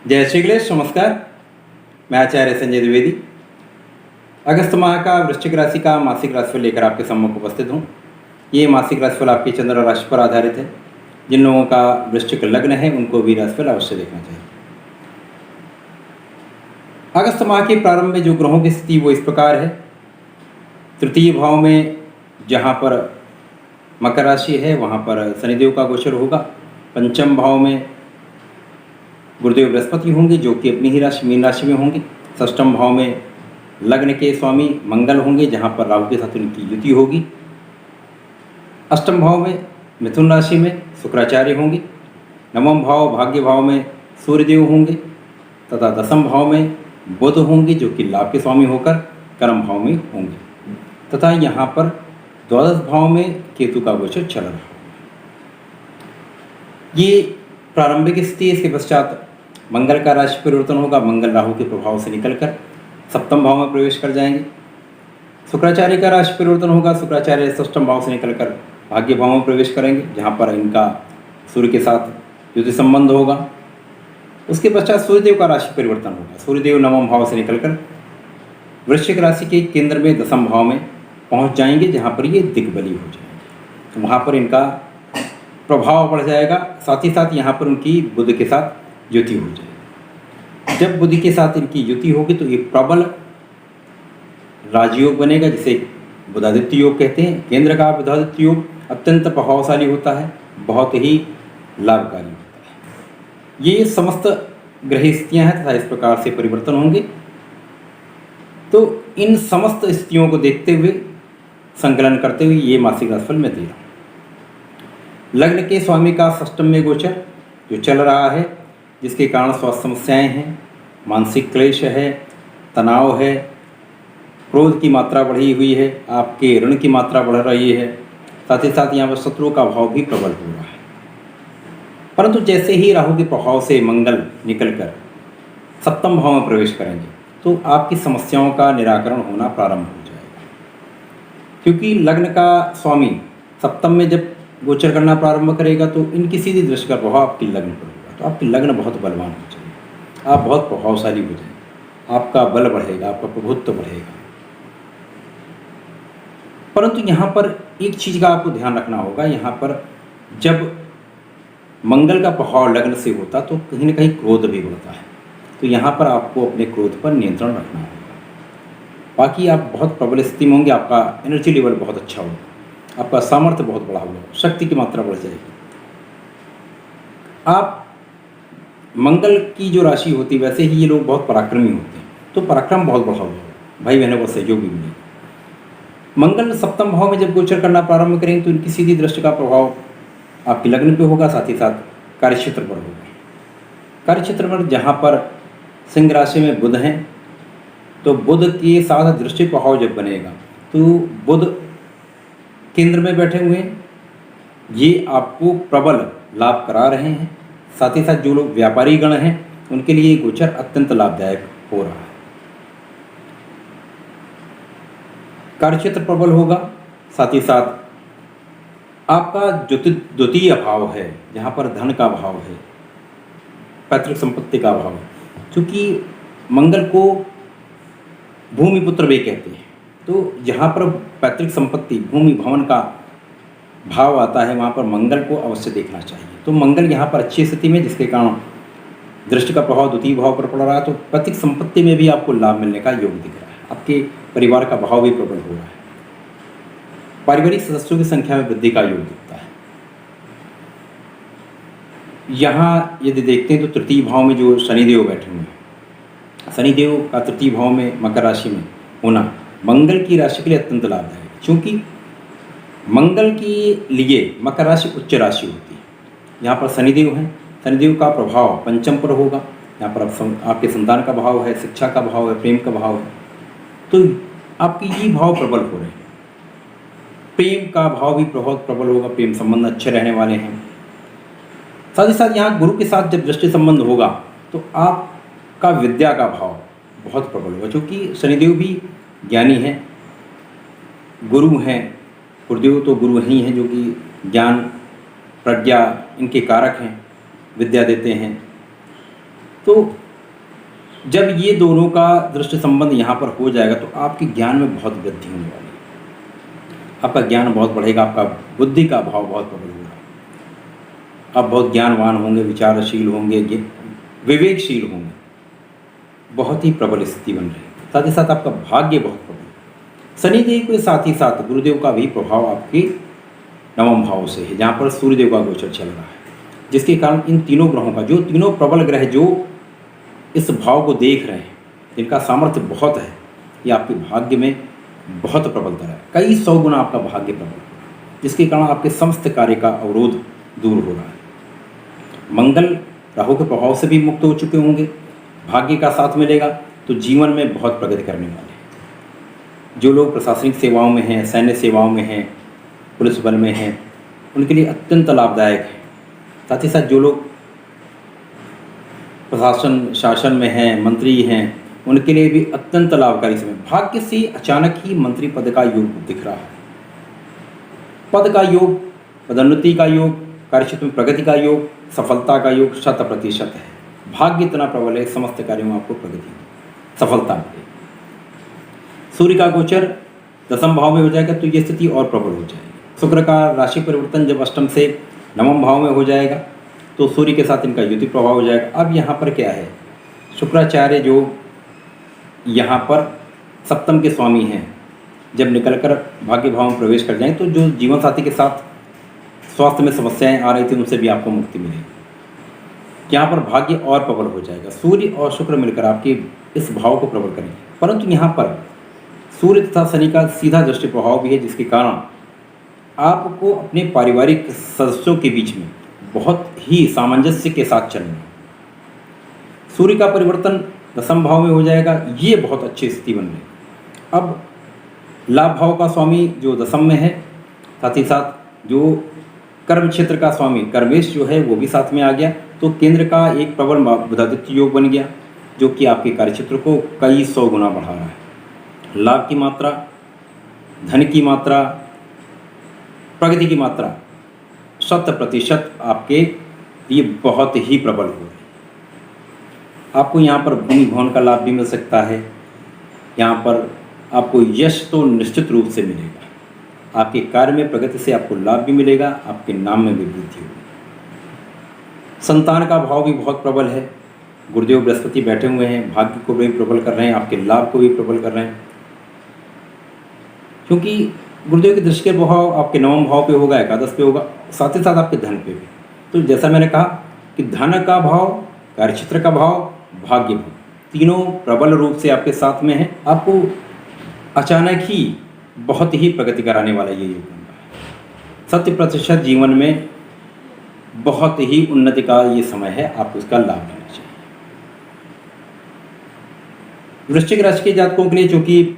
जय श्री गणेश। नमस्कार, मैं आचार्य संजय द्विवेदी अगस्त माह का वृश्चिक राशि का मासिक राशिफल लेकर आपके सम्मुख उपस्थित हूँ। ये मासिक राशिफल आपकी चंद्र राशि पर आधारित है। जिन लोगों का वृश्चिक लग्न है उनको भी राशिफल अवश्य देखना चाहिए। अगस्त माह के प्रारंभ में जो ग्रहों की स्थिति वो इस प्रकार है। तृतीय भाव में जहाँ पर मकर राशि है वहाँ पर शनिदेव का गोचर होगा। पंचम भाव में गुरुदेव बृहस्पति होंगे जो कि अपनी ही राशि मीन राशि में होंगे। षष्ठम भाव में लग्न के स्वामी मंगल होंगे जहाँ पर राहु के साथ उनकी युति होगी। अष्टम भाव में मिथुन राशि में शुक्राचार्य होंगे। नवम भाव भाग्य भाव में सूर्यदेव होंगे तथा दसम भाव में बुध होंगे जो कि लाभ के स्वामी होकर कर्म भाव में होंगे तथा यहाँ पर द्वादश भाव में केतु का गोचर चल रहा है। ये प्रारंभिक स्थिति। इसके पश्चात मंगल का राशि परिवर्तन होगा। मंगल राहु के प्रभाव से निकलकर सप्तम भाव में प्रवेश कर जाएंगे। शुक्राचार्य का राशि परिवर्तन होगा। शुक्राचार्य षष्ठम भाव से निकलकर भाग्य भाव में प्रवेश करेंगे जहाँ पर इनका सूर्य के साथ युति संबंध होगा। उसके पश्चात सूर्यदेव का राशि परिवर्तन होगा। सूर्यदेव नवम भाव से निकलकर वृश्चिक राशि के केंद्र में दसम भाव में पहुँच जाएंगे जहाँ पर ये दिग्बली हो जाएंगे। तो वहाँ पर इनका प्रभाव बढ़ जाएगा। साथ ही साथ यहाँ पर उनकी बुध के साथ युति हो जाएगी। जब बुध के साथ इनकी युति होगी तो ये प्रबल राजयोग बनेगा जिसे बुधादित्य योग कहते हैं। केंद्र का बुधादित्य योग अत्यंत प्रभावशाली होता है, बहुत ही लाभकारी होता है। ये समस्त ग्रह स्थितियाँ हैं तथा इस प्रकार से परिवर्तन होंगे। तो इन समस्त स्थितियों को देखते हुए संकलन करते हुए ये मासिक राशिफल मैं दे रहा हूँ। लग्न के स्वामी का षष्ठम में गोचर जो चल रहा है जिसके कारण स्वास्थ्य समस्याएं हैं, मानसिक क्लेश है, तनाव है, क्रोध की मात्रा बढ़ी हुई है, आपके ऋण की मात्रा बढ़ रही है। साथ ही साथ यहाँ पर शत्रुओं का भाव भी प्रबल हो रहा है। परंतु जैसे ही राहु के प्रभाव से मंगल निकलकर सप्तम भाव में प्रवेश करेंगे तो आपकी समस्याओं का निराकरण होना प्रारंभ हो जाएगा। क्योंकि लग्न का स्वामी सप्तम में जब गोचर करना प्रारंभ करेगा तो इनकी सीधी दृष्टि का प्रभाव आपके लग्न पर होगा। तो आपकी लग्न बहुत बलवान हो जाएगी, आप बहुत प्रभावशाली हो जाएंगे, आपका बल बढ़ेगा, आपका प्रभुत्व बढ़ेगा। परंतु यहाँ पर एक चीज़ का आपको ध्यान रखना होगा। यहाँ पर जब मंगल का प्रभाव लग्न से होता तो कहीं ना कहीं क्रोध भी बढ़ता है। तो यहाँ पर आपको अपने क्रोध पर नियंत्रण रखना होगा। बाकी आप बहुत प्रबल स्थिति में होंगे, आपका एनर्जी लेवल बहुत अच्छा होगा, आपका सामर्थ्य बहुत बड़ा होगा, शक्ति की मात्रा बढ़ जाएगी। आप मंगल की जो राशि होती है वैसे ही ये लोग बहुत पराक्रमी होते हैं, तो पराक्रम बहुत बड़ा होगा, भाई बहनों का सहयोग भी मिलेगा। मंगल सप्तम भाव में जब गोचर करना प्रारंभ करेंगे तो इनकी सीधी दृष्टि का प्रभाव आपके लग्न पे होगा, साथ ही साथ कार्यक्षेत्र पर होगा। कार्यक्षेत्र पर जहाँ पर सिंह राशि में बुध हैं तो बुध के साथ दृष्टि प्रभाव जब बनेगा तो बुध केंद्र में बैठे हुए हैं, ये आपको प्रबल लाभ करा रहे हैं। साथ ही साथ जो लोग व्यापारी गण हैं उनके लिए गोचर अत्यंत लाभदायक हो रहा है। कार्यक्षेत्र प्रबल होगा। साथ ही साथ आपका जो द्वितीय भाव है जहाँ पर धन का भाव है, पैतृक संपत्ति का भाव है, क्योंकि मंगल को भूमिपुत्र भी कहते हैं। तो जहाँ पर पैतृक संपत्ति भूमि भवन का भाव आता है वहाँ पर मंगल को अवश्य देखना चाहिए। तो मंगल यहाँ पर अच्छी स्थिति में जिसके कारण दृष्टि का प्रभाव द्वितीय भाव पर पड़ रहा है, तो पैतृक संपत्ति में भी आपको लाभ मिलने का योग दिख रहा है। आपके परिवार का भाव भी प्रबल हो रहा है। पारिवारिक सदस्यों की संख्या में वृद्धि का योग दिखता है। यहाँ यदि देखते हैं तो तृतीय भाव में जो शनिदेव बैठे हुए हैं, शनिदेव का तृतीय भाव में मकर राशि में होना मंगल की राशि के लिए अत्यंत लाभदायक है। क्योंकि मंगल के लिए मकर राशि उच्च राशि होती है। यहाँ पर शनिदेव हैं, शनिदेव का प्रभाव पंचम पर होगा। यहाँ पर आपके संतान का भाव है, शिक्षा का भाव है, प्रेम का भाव है। तो आपके ये भाव प्रबल हो रहे हैं। प्रेम का भाव भी बहुत प्रबल होगा, प्रेम संबंध अच्छे रहने वाले हैं। साथ ही साथ यहाँ गुरु के साथ जब दृष्टि संबंध होगा तो आपका विद्या का भाव बहुत प्रबल होगा। क्योंकि शनिदेव भी ज्ञानी हैं, गुरु हैं। गुरुदेव तो गुरु ही हैं जो कि ज्ञान प्रज्ञा इनके कारक हैं, विद्या देते हैं। तो जब ये दोनों का दृष्टि संबंध यहाँ पर हो जाएगा तो आपके ज्ञान में बहुत वृद्धि होने वाली है। आपका ज्ञान बहुत बढ़ेगा, आपका बुद्धि का भाव बहुत प्रबल होगा, आप बहुत ज्ञानवान होंगे, विचारशील होंगे, विवेकशील होंगे, बहुत ही प्रबल स्थिति बन रही है। साथ ही साथ आपका भाग्य बहुत प्रबल है। शनिदेव के साथ ही साथ गुरुदेव का भी प्रभाव आपके नवम भाव से है, जहाँ पर सूर्यदेव का गोचर चल रहा है, जिसके कारण इन तीनों ग्रहों का, जो तीनों प्रबल ग्रह जो इस भाव को देख रहे हैं, जिनका सामर्थ्य बहुत है, ये आपके भाग्य में बहुत प्रबलता है। कई 100 गुना आपका भाग्य प्रबल हो रहा है, जिसके कारण आपके समस्त कार्य का अवरोध दूर हो रहा है। मंगल राहु के प्रभाव से भी मुक्त हो चुके होंगे, भाग्य का साथ मिलेगा तो जीवन में बहुत प्रगति करने वाले हैं। जो लोग प्रशासनिक सेवाओं में हैं, सैन्य सेवाओं में हैं, पुलिस बल में हैं, उनके लिए अत्यंत लाभदायक है। साथ ही साथ जो लोग प्रशासन शासन में हैं, मंत्री हैं, उनके लिए भी अत्यंत लाभकारी समय। भाग्य से अचानक ही मंत्री पद का योग दिख रहा है। पद का योग, पदोन्नति का योग, कार्यक्षेत्र में प्रगति का योग, सफलता का योग 100% है। भाग्य इतना प्रबल है, समस्त कार्यों में आपको प्रगति, सफलता मिलेगी। सूर्य का गोचर 10वें भाव में हो जाएगा तो ये स्थिति और प्रबल हो जाएगी। शुक्र का राशि परिवर्तन जब अष्टम से 9वें भाव में हो जाएगा तो सूर्य के साथ इनका युति प्रभाव हो जाएगा। अब यहाँ पर क्या है, शुक्राचार्य जो यहाँ पर सप्तम के स्वामी हैं, जब निकलकर भाग्य भाव में प्रवेश कर जाएं तो जो जीवन साथी के साथ स्वास्थ्य में समस्याएं आ रही थी उनसे भी आपको मुक्ति मिलेगी। यहाँ पर भाग्य और प्रबल हो जाएगा। सूर्य और शुक्र मिलकर आपके इस भाव को प्रबल करेंगे, परंतु यहाँ पर सूर्य तथा शनि का सीधा दृष्टि प्रभाव भी है, जिसके कारण आपको अपने पारिवारिक सदस्यों के बीच में बहुत ही सामंजस्य के साथ चलना। सूर्य का परिवर्तन 10वें भाव में हो जाएगा, ये बहुत अच्छी स्थिति बन रही। अब लाभ भाव का स्वामी जो 10वें में है, साथ ही साथ जो कर्म क्षेत्र का स्वामी कर्मेश जो है वो भी साथ में आ गया, तो केंद्र का एक प्रबल बुधादित्य योग बन गया, जो कि आपके कार्यक्षेत्र को कई 100 गुना बढ़ा रहा है। लाभ की मात्रा, धन की मात्रा, प्रगति की मात्रा 100% आपके लिए बहुत ही प्रबल हो रही है। आपको यहाँ पर भूमि भवन का लाभ भी मिल सकता है। यहाँ पर आपको यश तो निश्चित रूप से मिलेगा, आपके कार्य में प्रगति से आपको लाभ भी मिलेगा, आपके नाम में भी वृद्धि होगी। संतान का भाव भी बहुत प्रबल है। गुरुदेव बृहस्पति बैठे हुए हैं, भाग्य को भी प्रबल कर रहे हैं, आपके लाभ को भी प्रबल कर रहे हैं, क्योंकि गुरुदेव की दृष्टि के प्रभाव आपके 9वें भाव पे होगा, एकादश पे होगा, साथ ही साथ आपके धन पे भी। तो जैसा मैंने कहा कि धन का भाव, कार्यक्षेत्र का भाव, भाग्य भाव, तीनों प्रबल रूप से आपके साथ में है। आपको अचानक ही बहुत ही प्रगति कराने वाला ये योग बन रहा है। 100% जीवन में बहुत ही उन्नति का ये समय है, आपको इसका लाभ लेना चाहिए। वृश्चिक राशि के जातकों के लिए, चूँकि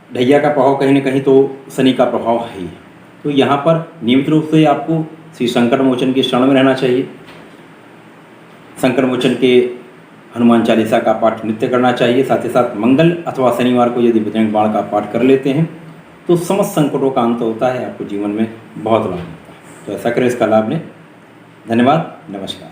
ढैया का प्रभाव कहीं ना कहीं तो शनि का प्रभाव है ही, तो यहाँ पर नियमित रूप से आपको श्री संकट मोचन के शरण में रहना चाहिए। संकट मोचन के हनुमान चालीसा का पाठ नित्य करना चाहिए। साथ ही साथ मंगल अथवा शनिवार को यदि बजरंग बाण का पाठ कर लेते हैं तो समस्त संकटों का अंत होता है, आपको जीवन में बहुत लाभ मिलता है। तो ऐसा करें, इसका लाभ लें। धन्यवाद, नमस्कार।